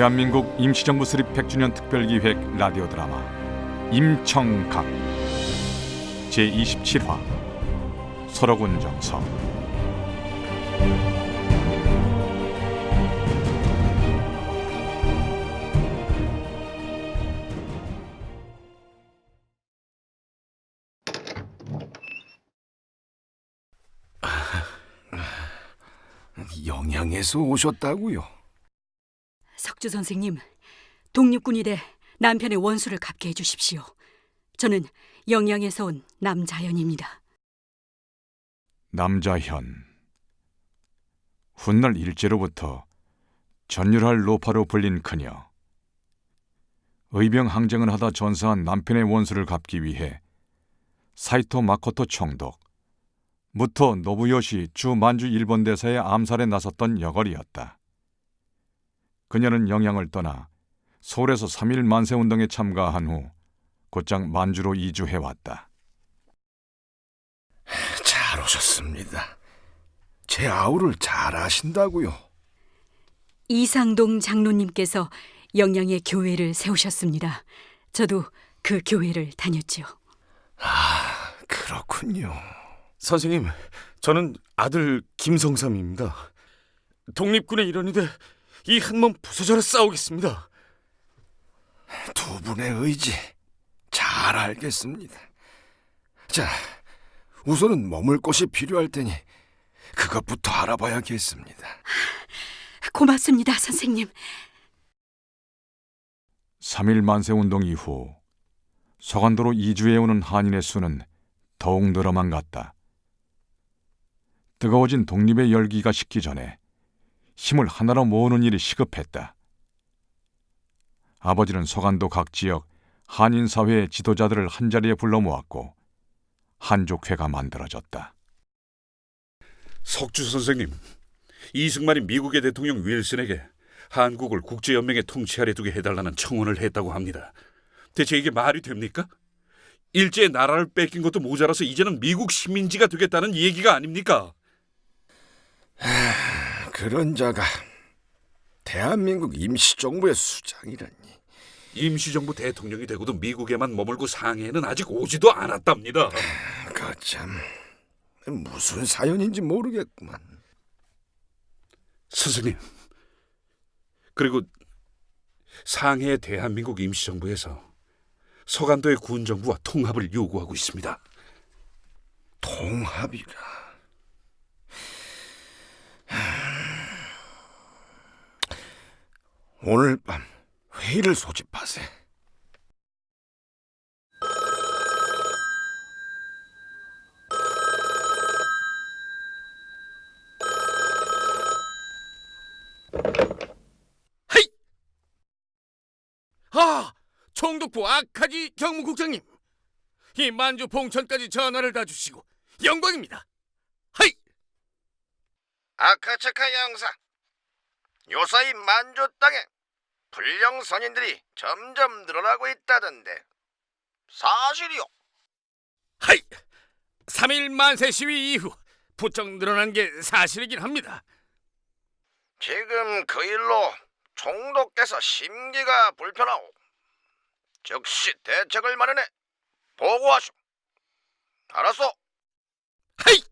대한민국 임시정부 수립 100주년 특별기획 라디오 드라마 임청각 제27화 설어군 정서. 영양에서 오셨다고요? 석주 선생님, 독립군이래 남편의 원수를 갚게 해주십시오. 저는 영양에서 온 남자연입니다. 남자현. 훗날 일제로부터 전율할 노파로 불린 그녀. 의병 항쟁을 하다 전사한 남편의 원수를 갚기 위해 사이토 마코토 총독, 무토 노부요시 주 만주 일본 대사의 암살에 나섰던 여걸이었다. 그녀는 영양을 떠나 서울에서 3.1 만세운동에 참가한 후 곧장 만주로 이주해왔다. 잘 오셨습니다. 제 아우를 잘 아신다고요? 이상동 장로님께서 영양의 교회를 세우셨습니다. 저도 그 교회를 다녔죠. 아, 그렇군요. 선생님, 저는 아들 김성삼입니다. 독립군의 일원인데 이 한 몸 부서져라 싸우겠습니다. 두 분의 의지 잘 알겠습니다. 자, 우선은 머물 곳이 필요할 테니 그것부터 알아봐야겠습니다. 고맙습니다, 선생님. 3.1 만세운동 이후 서간도로 이주해오는 한인의 수는 더욱 늘어만 갔다. 뜨거워진 독립의 열기가 식기 전에 힘을 하나로 모으는 일이 시급했다. 아버지는 서간도 각 지역 한인 사회의 지도자들을 한자리에 불러 모았고 한족회가 만들어졌다. 석주 선생님, 이승만이 미국의 대통령 윌슨에게 한국을 국제연맹에 통치하려 두게 해달라는 청원을 했다고 합니다. 대체 이게 말이 됩니까? 일제의 나라를 뺏긴 것도 모자라서 이제는 미국 식민지가 되겠다는 얘기가 아닙니까? 그런 자가 대한민국 임시정부의 수장이라니. 임시정부 대통령이 되고도 미국에만 머물고 상해에는 아직 오지도 않았답니다. 거참, 무슨 사연인지 모르겠구만. 선생님, 그리고 상해의 대한민국 임시정부에서 서간도의 군정부와 통합을 요구하고 있습니다. 통합이라. 오늘 밤 회의를 소집하세. 헤이! 총독부 아카지 경무국장님, 이 만주 봉천까지 전화를 다 주시고 영광입니다. 헤이! 아카차카 양사, 요사이 만주 땅에 불량 선인들이 점점 늘어나고 있다던데 사실이요? 헤이! 3.1 만세 시위 이후 부쩍 늘어난 게 사실이긴 합니다. 지금 그 일로 총독께서 심기가 불편하오. 즉시 대책을 마련해 보고하쇼. 알았소? 헤이!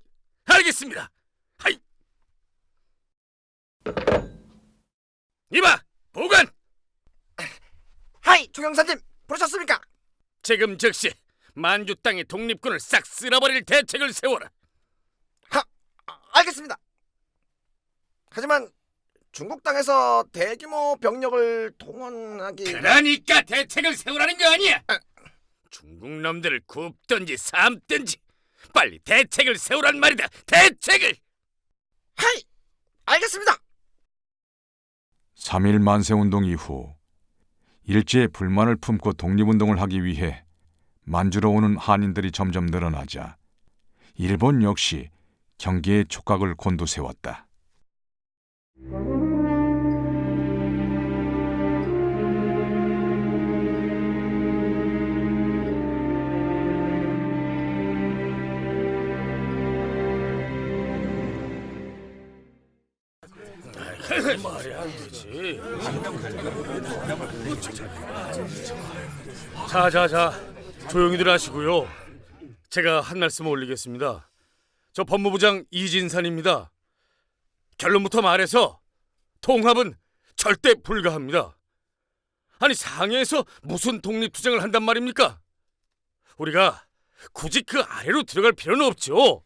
알겠습니다. 헤이! 이봐, 보관! 하이, 총영사님 부르셨습니까? 지금 즉시 만주 땅의 독립군을 싹 쓸어버릴 대책을 세워라. 알겠습니다. 하지만 중국 땅에서 대규모 병력을 동원하기... 그러니까 대책을 세우라는 거 아니야. 중국 놈들을 굽든지 삶든지 빨리 대책을 세우란 말이다. 대책을! 하이! 알겠습니다. 3.1 만세운동 이후 일제의 불만을 품고 독립운동을 하기 위해 만주로 오는 한인들이 점점 늘어나자 일본 역시 경계의 촉각을 곤두세웠다. 말이 안 되지. 자, 조용히들 하시고요. 제가 한 말씀 올리겠습니다. 저 법무부장 이진산입니다. 결론부터 말해서 통합은 절대 불가합니다. 아니, 상해에서 무슨 독립투쟁을 한단 말입니까? 우리가 굳이 그 아래로 들어갈 필요는 없죠.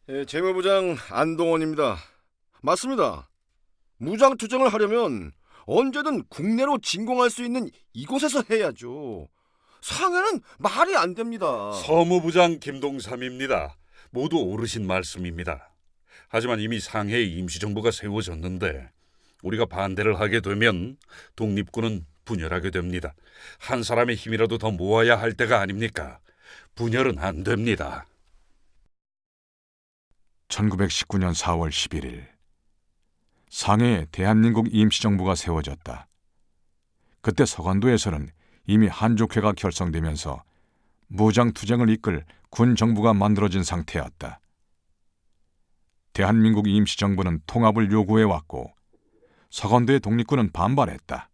예, 재무부장 안동원입니다. 맞습니다. 무장투쟁을 하려면 언제든 국내로 진공할 수 있는 이곳에서 해야죠. 상해는 말이 안 됩니다. 서무부장 김동삼입니다. 모두 옳으신 말씀입니다. 하지만 이미 상해에 임시정부가 세워졌는데 우리가 반대를 하게 되면 독립군은 분열하게 됩니다. 한 사람의 힘이라도 더 모아야 할 때가 아닙니까? 분열은 안 됩니다. 1919년 4월 11일 상해에 대한민국 임시정부가 세워졌다. 그때 서간도에서는 이미 한족회가 결성되면서 무장투쟁을 이끌 군정부가 만들어진 상태였다. 대한민국 임시정부는 통합을 요구해왔고 서간도의 독립군은 반발했다.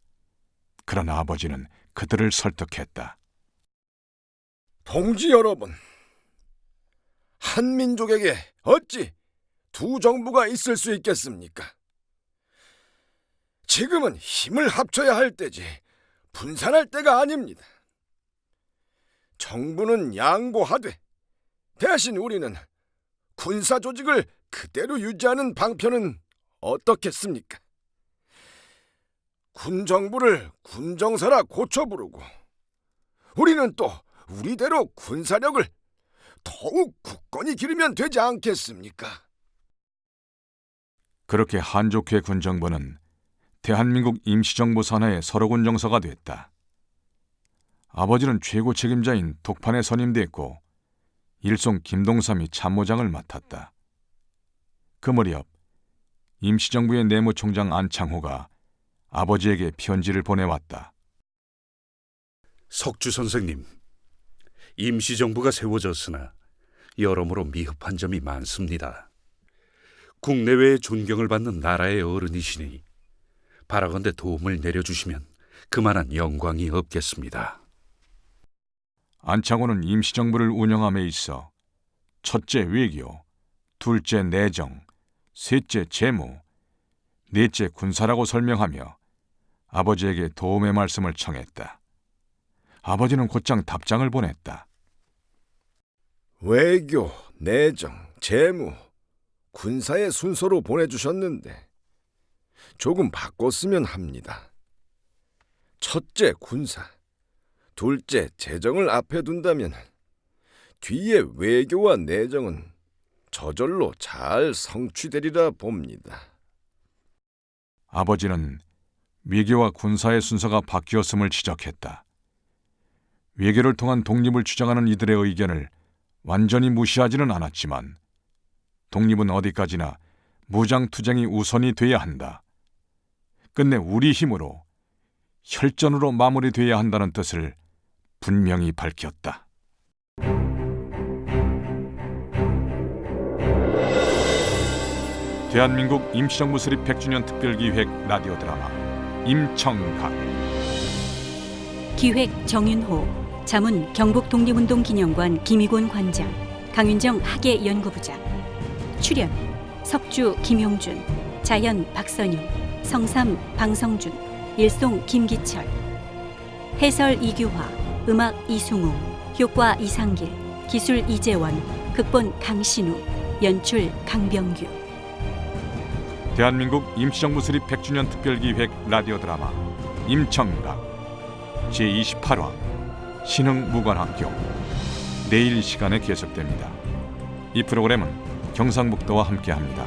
그러나 아버지는 그들을 설득했다. 동지 여러분, 한민족에게 어찌 두 정부가 있을 수 있겠습니까? 지금은 힘을 합쳐야 할 때지 분산할 때가 아닙니다. 정부는 양보하되 대신 우리는 군사 조직을 그대로 유지하는 방편은 어떻겠습니까? 군정부를 군정사라 고쳐 부르고 우리는 또 우리대로 군사력을 더욱 굳건히 기르면 되지 않겠습니까? 그렇게 한족회 군정부는 대한민국 임시정부 산하의 서로군 정서가 됐다. 아버지는 최고 책임자인 독판에 선임됐고 일송 김동삼이 참모장을 맡았다. 그 무렵 임시정부의 내무총장 안창호가 아버지에게 편지를 보내왔다. 석주 선생님, 임시정부가 세워졌으나 여러모로 미흡한 점이 많습니다. 국내외의 존경을 받는 나라의 어른이시니 바라건대 도움을 내려주시면 그만한 영광이 없겠습니다. 안창호는 임시정부를 운영함에 있어 첫째 외교, 둘째 내정, 셋째 재무, 넷째 군사라고 설명하며 아버지에게 도움의 말씀을 청했다. 아버지는 곧장 답장을 보냈다. 외교, 내정, 재무, 군사의 순서로 보내주셨는데 조금 바꿨으면 합니다. 첫째 군사, 둘째 재정을 앞에 둔다면 뒤에 외교와 내정은 저절로 잘 성취되리라 봅니다. 아버지는 외교와 군사의 순서가 바뀌었음을 지적했다. 외교를 통한 독립을 주장하는 이들의 의견을 완전히 무시하지는 않았지만 독립은 어디까지나 무장투쟁이 우선이 돼야 한다. 끝내 우리 힘으로, 혈전으로 마무리돼야 한다는 뜻을 분명히 밝혔다. 대한민국 임시정부 수립 100주년 특별기획 라디오 드라마 임청각. 기획 정윤호, 자문 경북독립운동기념관 김희곤 관장, 강윤정 학예연구부장. 출연 석주 김용준, 자연 박선영, 성삼 방성준, 일송 김기철. 해설 이규화, 음악 이승우, 효과 이상길, 기술 이재원, 극본 강신우, 연출 강병규. 대한민국 임시정부 수립 100주년 특별기획 라디오 드라마 임청각 제28화 신흥무관학교, 내일 이 시간에 계속됩니다. 이 프로그램은 경상북도와 함께합니다.